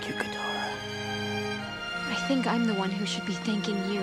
you, Kadora. I think I'm the one who should be thanking you.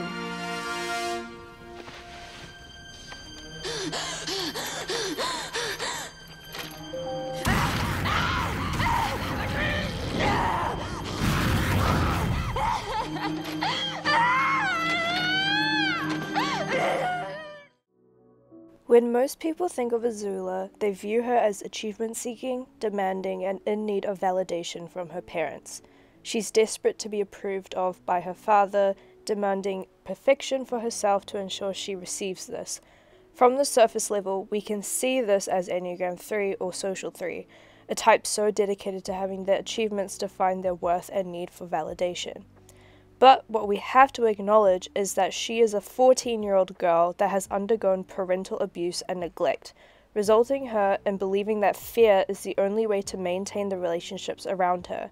When most people think of Azula, they view her as achievement-seeking, demanding, and in need of validation from her parents. She's desperate to be approved of by her father, demanding perfection for herself to ensure she receives this. From the surface level, we can see this as Enneagram 3 or Social 3, a type so dedicated to having their achievements define their worth and need for validation. But what we have to acknowledge is that she is a 14-year-old girl that has undergone parental abuse and neglect, resulting her in believing that fear is the only way to maintain the relationships around her.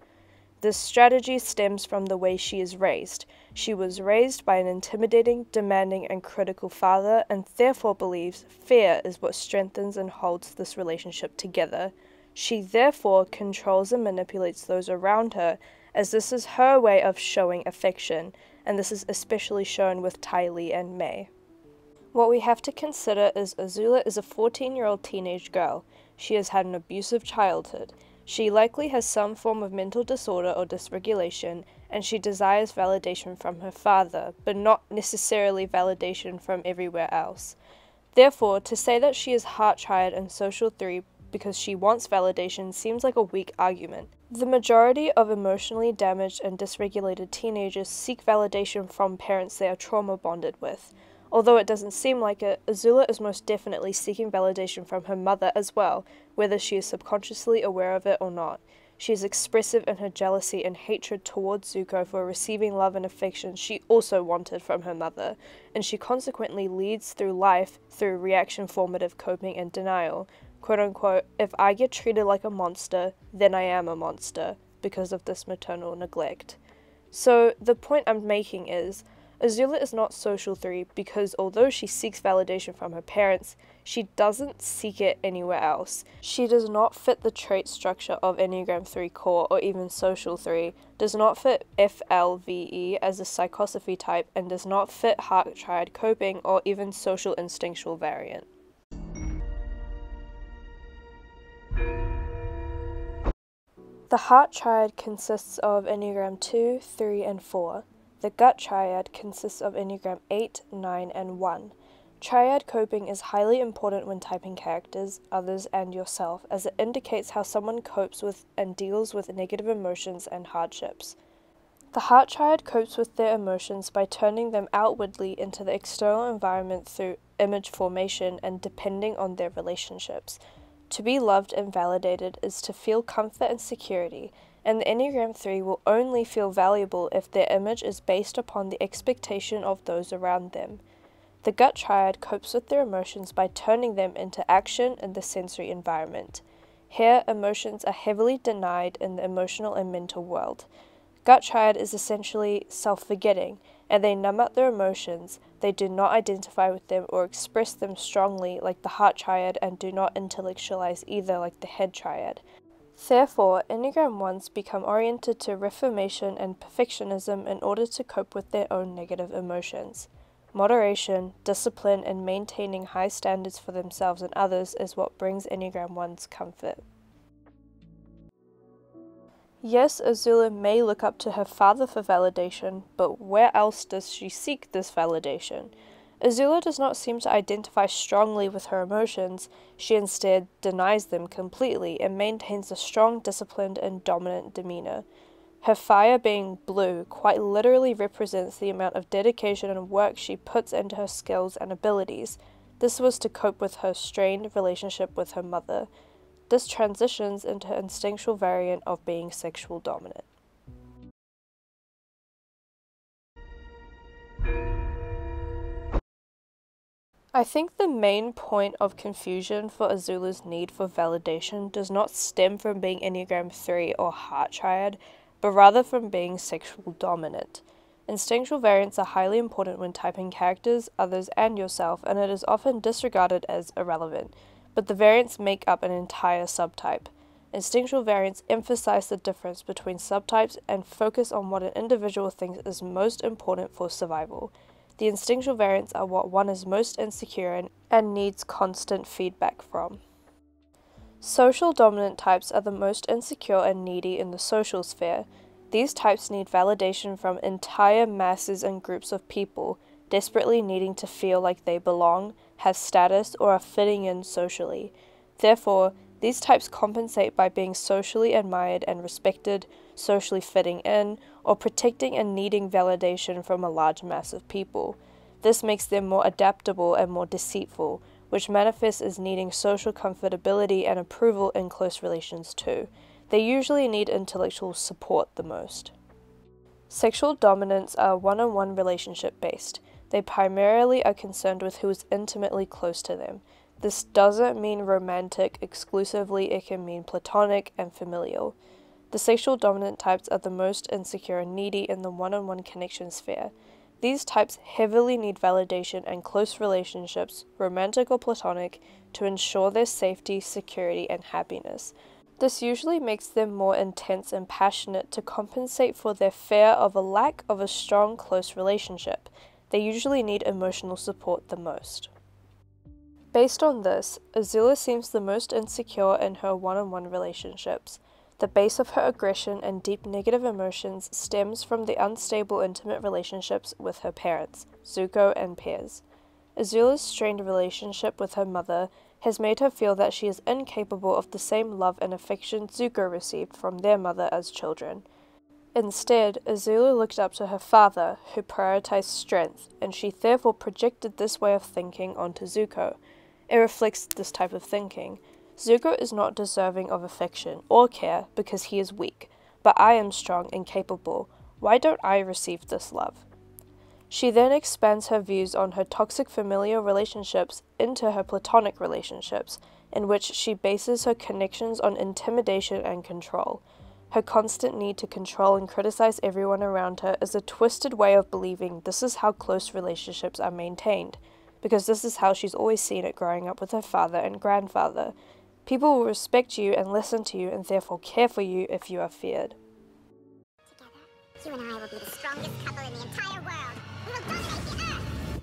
This strategy stems from the way she is raised. She was raised by an intimidating, demanding, and critical father, and therefore believes fear is what strengthens and holds this relationship together. She therefore controls and manipulates those around her, as this is her way of showing affection, and this is especially shown with Tylee and May. What we have to consider is Azula is a 14-year-old teenage girl. She has had an abusive childhood. She likely has some form of mental disorder or dysregulation, and she desires validation from her father, but not necessarily validation from everywhere else. Therefore, to say that she is heart Triad and Social 3 because she wants validation seems like a weak argument. The majority of emotionally damaged and dysregulated teenagers seek validation from parents they are trauma bonded with. Although it doesn't seem like it, Azula is most definitely seeking validation from her mother as well, whether she is subconsciously aware of it or not. She is expressive in her jealousy and hatred towards Zuko for receiving love and affection she also wanted from her mother, and she consequently leads through life through reaction-formative coping and denial. Quote-unquote, if I get treated like a monster, then I am a monster, because of this maternal neglect. So, the point I'm making is, Azula is not Social 3 because although she seeks validation from her parents, she doesn't seek it anywhere else. She does not fit the trait structure of Enneagram 3 core or even Social 3, does not fit VFLE as a psychosophy type, and does not fit Heart Triad coping or even Social instinctual variant. The Heart Triad consists of Enneagram 2, 3, and 4. The Gut Triad consists of Enneagram 8, 9, and 1. Triad coping is highly important when typing characters, others, and yourself, as it indicates how someone copes with and deals with negative emotions and hardships. The Heart Triad copes with their emotions by turning them outwardly into the external environment through image formation and depending on their relationships. To be loved and validated is to feel comfort and security, and the Enneagram 3 will only feel valuable if their image is based upon the expectation of those around them. The Gut Triad copes with their emotions by turning them into action in the sensory environment. Here, emotions are heavily denied in the emotional and mental world. Gut Triad is essentially self-forgetting, and they numb out their emotions. They do not identify with them or express them strongly like the Heart Triad, and do not intellectualize either like the Head Triad. Therefore, Enneagram 1s become oriented to reformation and perfectionism in order to cope with their own negative emotions. Moderation, discipline, and maintaining high standards for themselves and others is what brings Enneagram 1s comfort. Yes, Azula may look up to her father for validation, but where else does she seek this validation? Azula does not seem to identify strongly with her emotions. She instead denies them completely and maintains a strong, disciplined, and dominant demeanor. Her fire being blue quite literally represents the amount of dedication and work she puts into her skills and abilities. This was to cope with her strained relationship with her mother. This transitions into her instinctual variant of being sexual dominant. I think the main point of confusion for Azula's need for validation does not stem from being Enneagram 3 or Heart Triad, but rather from being sexual dominant. Instinctual variants are highly important when typing characters, others, and yourself, and it is often disregarded as irrelevant, but the variants make up an entire subtype. Instinctual variants emphasize the difference between subtypes and focus on what an individual thinks is most important for survival. The instinctual variants are what one is most insecure in and needs constant feedback from. Social dominant types are the most insecure and needy in the social sphere. These types need validation from entire masses and groups of people, desperately needing to feel like they belong, have status, or are fitting in socially. Therefore, these types compensate by being socially admired and respected, socially fitting in, or protecting and needing validation from a large mass of people. This makes them more adaptable and more deceitful, which manifests as needing social comfortability and approval in close relations too. They usually need intellectual support the most. Sexual dominants are one-on-one relationship based. They primarily are concerned with who is intimately close to them. This doesn't mean romantic exclusively, it can mean platonic and familial. The sexual dominant types are the most insecure and needy in the one-on-one connection sphere. These types heavily need validation and close relationships, romantic or platonic, to ensure their safety, security, and happiness. This usually makes them more intense and passionate to compensate for their fear of a lack of a strong, close relationship. They usually need emotional support the most. Based on this, Azula seems the most insecure in her one-on-one relationships. The base of her aggression and deep negative emotions stems from the unstable intimate relationships with her parents, Zuko and Piers. Azula's strained relationship with her mother has made her feel that she is incapable of the same love and affection Zuko received from their mother as children. Instead, Azula looked up to her father, who prioritized strength, and she therefore projected this way of thinking onto Zuko. It reflects this type of thinking. Zuko is not deserving of affection or care because he is weak, but I am strong and capable. Why don't I receive this love? She then expands her views on her toxic familial relationships into her platonic relationships, in which she bases her connections on intimidation and control. Her constant need to control and criticize everyone around her is a twisted way of believing this is how close relationships are maintained, because this is how she's always seen it growing up with her father and grandfather. People will respect you and listen to you and therefore care for you if you are feared. Together, you and I will be the strongest couple in the entire world. We will dominate the earth!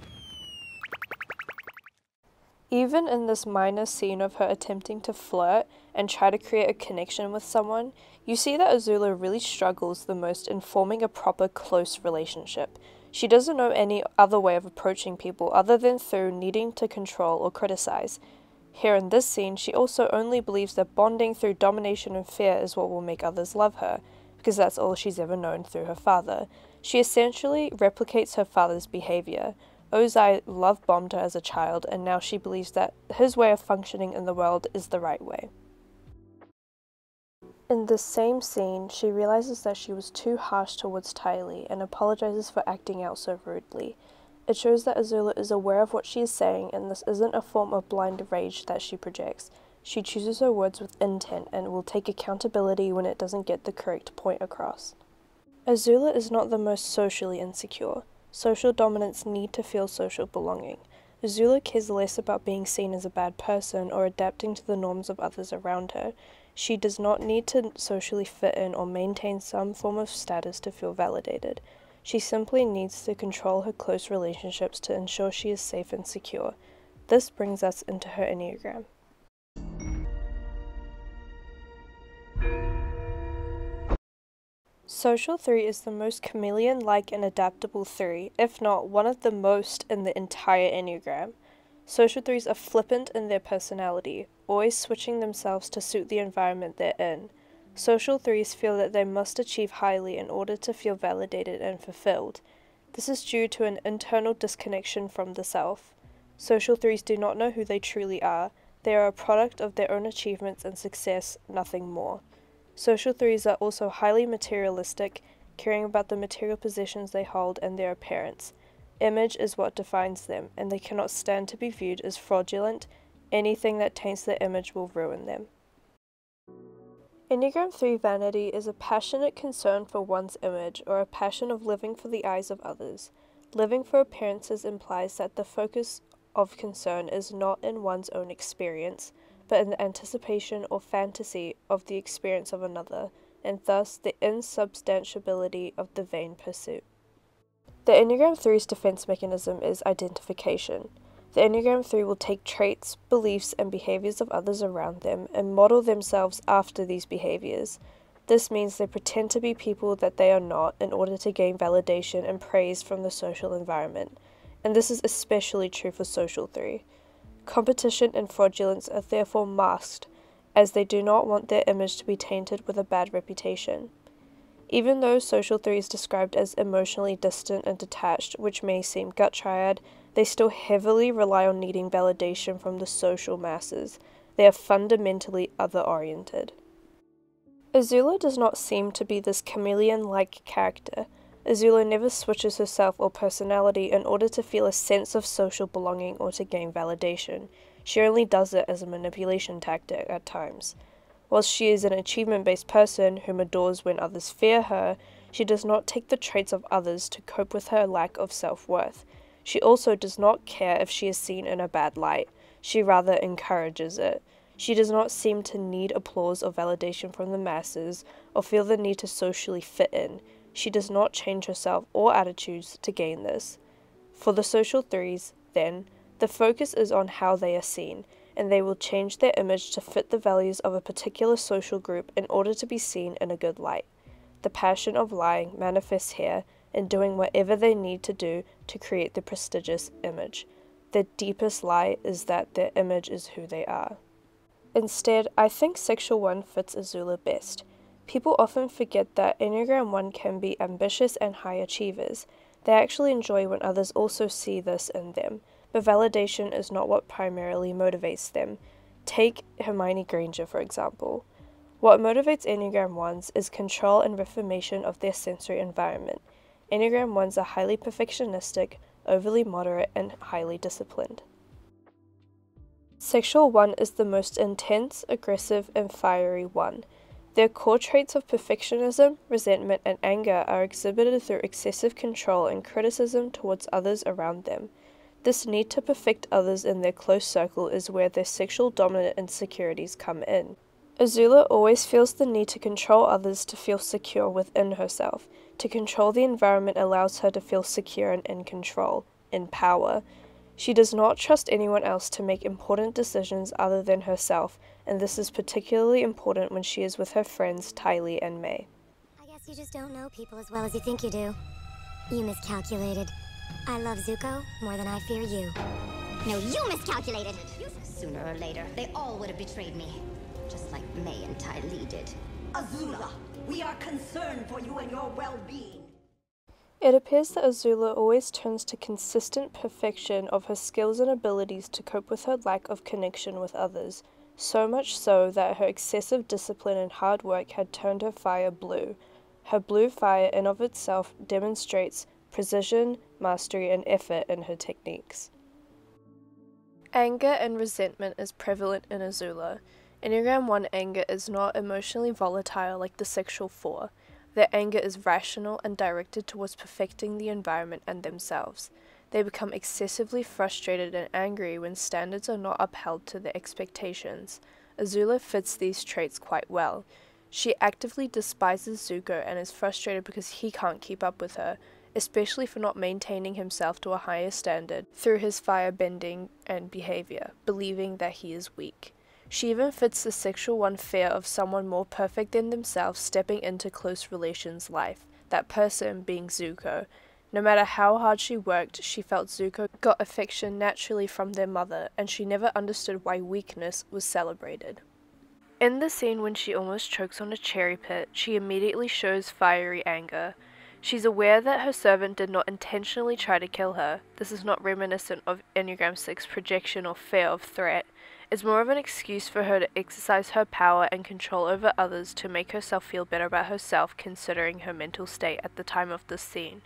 Even in this minor scene of her attempting to flirt and try to create a connection with someone, you see that Azula really struggles the most in forming a proper close relationship. She doesn't know any other way of approaching people other than through needing to control or criticize. Here in this scene, she also only believes that bonding through domination and fear is what will make others love her, because that's all she's ever known through her father. She essentially replicates her father's behavior. Ozai love-bombed her as a child, and now she believes that his way of functioning in the world is the right way. In this same scene, she realizes that she was too harsh towards Tylee and apologizes for acting out so rudely. It shows that Azula is aware of what she is saying, and this isn't a form of blind rage that she projects. She chooses her words with intent and will take accountability when it doesn't get the correct point across. Azula is not the most socially insecure. Social dominants need to feel social belonging. Azula cares less about being seen as a bad person or adapting to the norms of others around her. She does not need to socially fit in or maintain some form of status to feel validated. She simply needs to control her close relationships to ensure she is safe and secure. This brings us into her Enneagram. Social 3 is the most chameleon-like and adaptable 3, if not one of the most in the entire Enneagram. Social 3s are flippant in their personality, always switching themselves to suit the environment they're in. Social 3s feel that they must achieve highly in order to feel validated and fulfilled. This is due to an internal disconnection from the self. Social 3s do not know who they truly are. They are a product of their own achievements and success, nothing more. Social 3s are also highly materialistic, caring about the material possessions they hold and their appearance. Image is what defines them, and they cannot stand to be viewed as fraudulent. Anything that taints their image will ruin them. Enneagram 3 vanity is a passionate concern for one's image, or a passion of living for the eyes of others. Living for appearances implies that the focus of concern is not in one's own experience, but in the anticipation or fantasy of the experience of another, and thus the insubstantiability of the vain pursuit. The Enneagram 3's defense mechanism is identification. The Enneagram 3 will take traits, beliefs, and behaviors of others around them and model themselves after these behaviors. This means they pretend to be people that they are not in order to gain validation and praise from the social environment, and this is especially true for Social 3. Competition and fraudulence are therefore masked, as they do not want their image to be tainted with a bad reputation. Even though Social 3 is described as emotionally distant and detached, which may seem gut triad, they still heavily rely on needing validation from the social masses. They are fundamentally other-oriented. Azula does not seem to be this chameleon-like character. Azula never switches herself or personality in order to feel a sense of social belonging or to gain validation. She only does it as a manipulation tactic at times. Whilst she is an achievement-based person whom adores when others fear her, she does not take the traits of others to cope with her lack of self-worth. She also does not care if she is seen in a bad light. She rather encourages it. She does not seem to need applause or validation from the masses, or feel the need to socially fit in. She does not change herself or attitudes to gain this. For the Social 3s, then, the focus is on how they are seen, and they will change their image to fit the values of a particular social group in order to be seen in a good light. The passion of lying manifests here in doing whatever they need to do to create the prestigious image. Their deepest lie is that their image is who they are. Instead, I think Sexual 1 fits Azula best. People often forget that Enneagram 1 can be ambitious and high achievers. They actually enjoy when others also see this in them, but validation is not what primarily motivates them. Take Hermione Granger, for example. What motivates Enneagram 1s is control and reformation of their sensory environment. Enneagram 1s are highly perfectionistic, overly moderate, and highly disciplined. Sexual 1 is the most intense, aggressive, and fiery one. Their core traits of perfectionism, resentment, and anger are exhibited through excessive control and criticism towards others around them. This need to perfect others in their close circle is where their sexual dominant insecurities come in. Azula always feels the need to control others to feel secure within herself. To control the environment allows her to feel secure and in control, in power. She does not trust anyone else to make important decisions other than herself, and this is particularly important when she is with her friends Tylee and May. I guess you just don't know people as well as you think you do. You miscalculated. I love Zuko more than I fear you. No, you miscalculated! Sooner or later, they all would have betrayed me. Just like May and Tylee did. Azula, we are concerned for you and your well-being. It appears that Azula always turns to consistent perfection of her skills and abilities to cope with her lack of connection with others, so much so that her excessive discipline and hard work had turned her fire blue. Her blue fire in of itself demonstrates precision, mastery, and effort in her techniques. Anger and resentment is prevalent in Azula. Enneagram 1 anger is not emotionally volatile like the Sexual 4. Their anger is rational and directed towards perfecting the environment and themselves. They become excessively frustrated and angry when standards are not upheld to their expectations. Azula fits these traits quite well. She actively despises Zuko and is frustrated because he can't keep up with her, especially for not maintaining himself to a higher standard through his firebending and behavior, believing that he is weak. She even fits the Sexual 1 fear of someone more perfect than themselves stepping into close relations' life, that person being Zuko. No matter how hard she worked, she felt Zuko got affection naturally from their mother, and she never understood why weakness was celebrated. In the scene when she almost chokes on a cherry pit, she immediately shows fiery anger. She's aware that her servant did not intentionally try to kill her. This is not reminiscent of Enneagram 6 projection or fear of threat. It's more of an excuse for her to exercise her power and control over others to make herself feel better about herself considering her mental state at the time of this scene.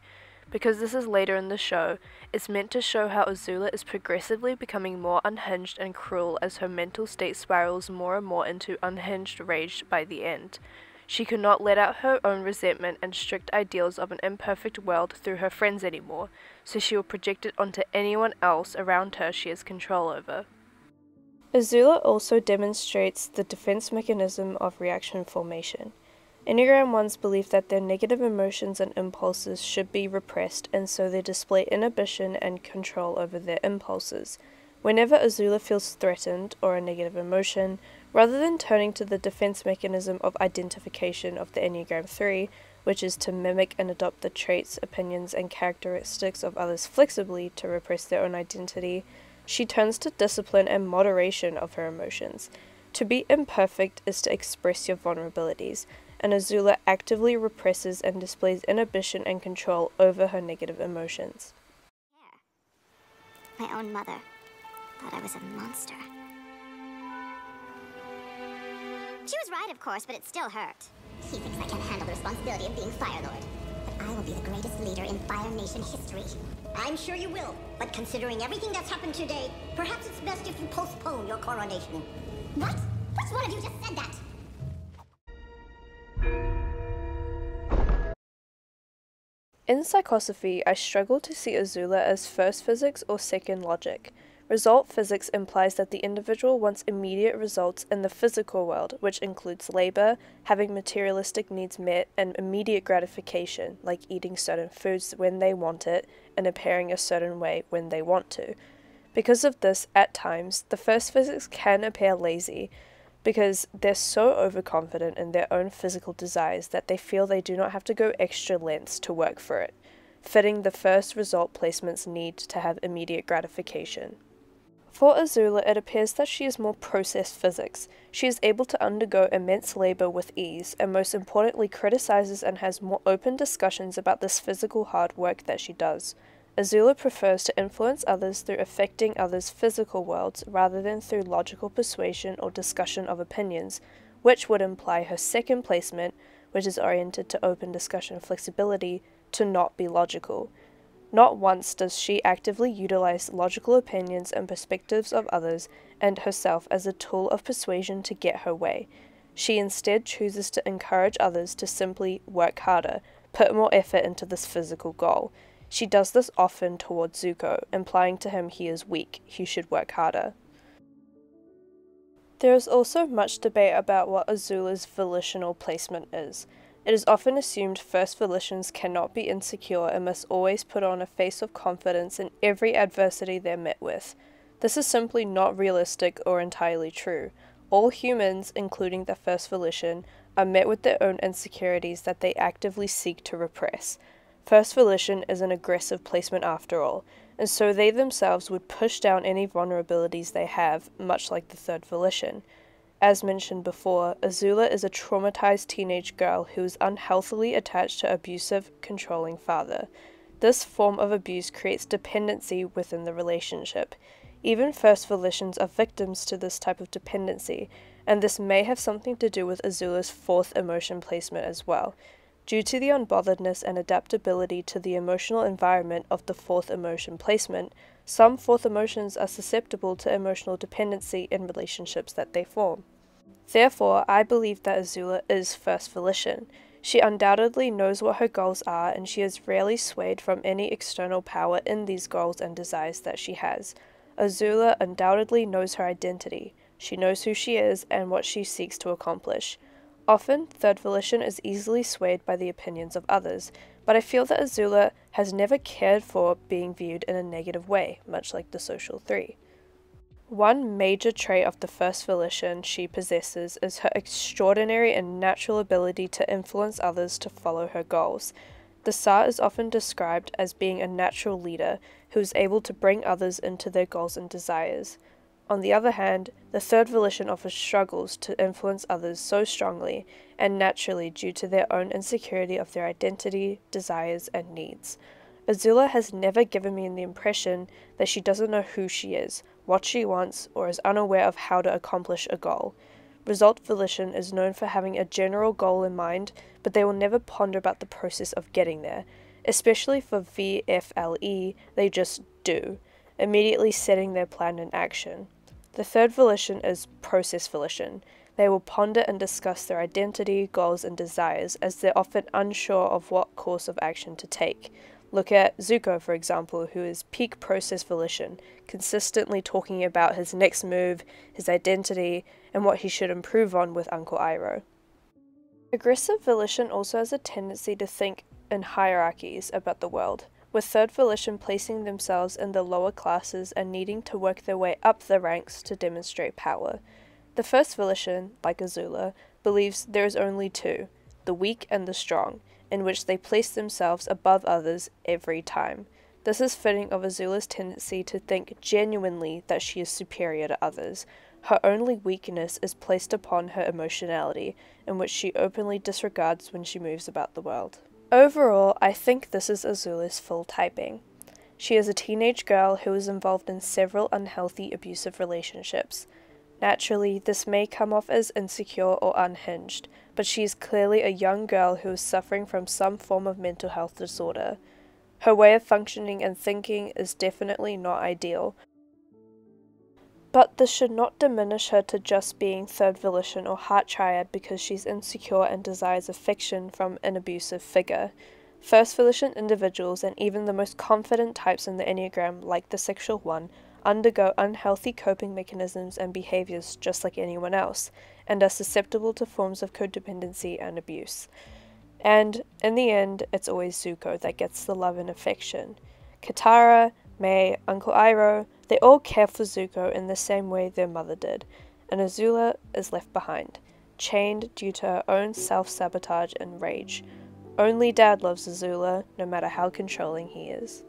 Because this is later in the show, it's meant to show how Azula is progressively becoming more unhinged and cruel as her mental state spirals more and more into unhinged rage by the end. She could not let out her own resentment and strict ideals of an imperfect world through her friends anymore, so she will project it onto anyone else around her she has control over. Azula also demonstrates the defense mechanism of reaction formation. Enneagram 1s believe that their negative emotions and impulses should be repressed, and so they display inhibition and control over their impulses. Whenever Azula feels threatened or a negative emotion, rather than turning to the defense mechanism of identification of the Enneagram 3, which is to mimic and adopt the traits, opinions, and characteristics of others flexibly to repress their own identity, she turns to discipline and moderation of her emotions. To be imperfect is to express your vulnerabilities, and Azula actively represses and displays inhibition and control over her negative emotions. My own mother thought I was a monster. She was right, of course, but it still hurt. He thinks I can handle the responsibility of being Fire Lord. But I will be the greatest leader in Fire Nation history. I'm sure you will, but considering everything that's happened today, perhaps it's best if you postpone your coronation. What? Which one of you just said that? In Psychosophy, I struggle to see Azula as first physics or second logic. Result physics implies that the individual wants immediate results in the physical world, which includes labor, having materialistic needs met, and immediate gratification, like eating certain foods when they want it, and appearing a certain way when they want to. Because of this, at times, the first physics can appear lazy, because they're so overconfident in their own physical desires that they feel they do not have to go extra lengths to work for it, fitting the first result placement's need to have immediate gratification. For Azula, it appears that she is more process physics. She is able to undergo immense labor with ease, and most importantly criticizes and has more open discussions about this physical hard work that she does. Azula prefers to influence others through affecting others' physical worlds rather than through logical persuasion or discussion of opinions, which would imply her second placement, which is oriented to open discussion flexibility, to not be logical. Not once does she actively utilize logical opinions and perspectives of others and herself as a tool of persuasion to get her way. She instead chooses to encourage others to simply work harder, put more effort into this physical goal. She does this often towards Zuko, implying to him he is weak, he should work harder. There is also much debate about what Azula's volitional placement is. It is often assumed first volitions cannot be insecure and must always put on a face of confidence in every adversity they're met with. This is simply not realistic or entirely true. All humans, including the first volition, are met with their own insecurities that they actively seek to repress. First volition is an aggressive placement after all, and so they themselves would push down any vulnerabilities they have, much like the third volition. As mentioned before, Azula is a traumatized teenage girl who is unhealthily attached to an abusive, controlling father. This form of abuse creates dependency within the relationship. Even first volitions are victims to this type of dependency, and this may have something to do with Azula's fourth emotion placement as well. Due to the unbotheredness and adaptability to the emotional environment of the fourth emotion placement, some fourth emotions are susceptible to emotional dependency in relationships that they form. Therefore, I believe that Azula is first volition. She undoubtedly knows what her goals are, and she is rarely swayed from any external power in these goals and desires that she has. Azula undoubtedly knows her identity. She knows who she is and what she seeks to accomplish. Often, third volition is easily swayed by the opinions of others, but I feel that Azula has never cared for being viewed in a negative way, much like the social three. One major trait of the first volition she possesses is her extraordinary and natural ability to influence others to follow her goals. The Sa is often described as being a natural leader who is able to bring others into their goals and desires. On the other hand, the third volition often struggles to influence others so strongly and naturally due to their own insecurity of their identity, desires, and needs. Azula has never given me the impression that she doesn't know who she is, what she wants, or is unaware of how to accomplish a goal. Result volition is known for having a general goal in mind, but they will never ponder about the process of getting there. Especially for VFLE, they just do, immediately setting their plan in action. The third volition is process volition. They will ponder and discuss their identity, goals, and desires, as they're often unsure of what course of action to take. Look at Zuko, for example, who is peak process volition, consistently talking about his next move, his identity, and what he should improve on with Uncle Iroh. Aggressive volition also has a tendency to think in hierarchies about the world, with third volition placing themselves in the lower classes and needing to work their way up the ranks to demonstrate power. The first volition, like Azula, believes there is only two, the weak and the strong, in which they place themselves above others every time. This is fitting of Azula's tendency to think genuinely that she is superior to others. Her only weakness is placed upon her emotionality, in which she openly disregards when she moves about the world. Overall, I think this is Azula's full typing. She is a teenage girl who is involved in several unhealthy abusive relationships. Naturally, this may come off as insecure or unhinged, but she is clearly a young girl who is suffering from some form of mental health disorder. Her way of functioning and thinking is definitely not ideal, but this should not diminish her to just being third volition or heart triad because she's insecure and desires affection from an abusive figure. First volition individuals and even the most confident types in the Enneagram, like the sexual one, undergo unhealthy coping mechanisms and behaviors just like anyone else, and are susceptible to forms of codependency and abuse. And in the end, it's always Zuko that gets the love and affection. Katara, Mai, Uncle Iroh, they all care for Zuko in the same way their mother did, and Azula is left behind, chained due to her own self-sabotage and rage. Only Dad loves Azula, no matter how controlling he is.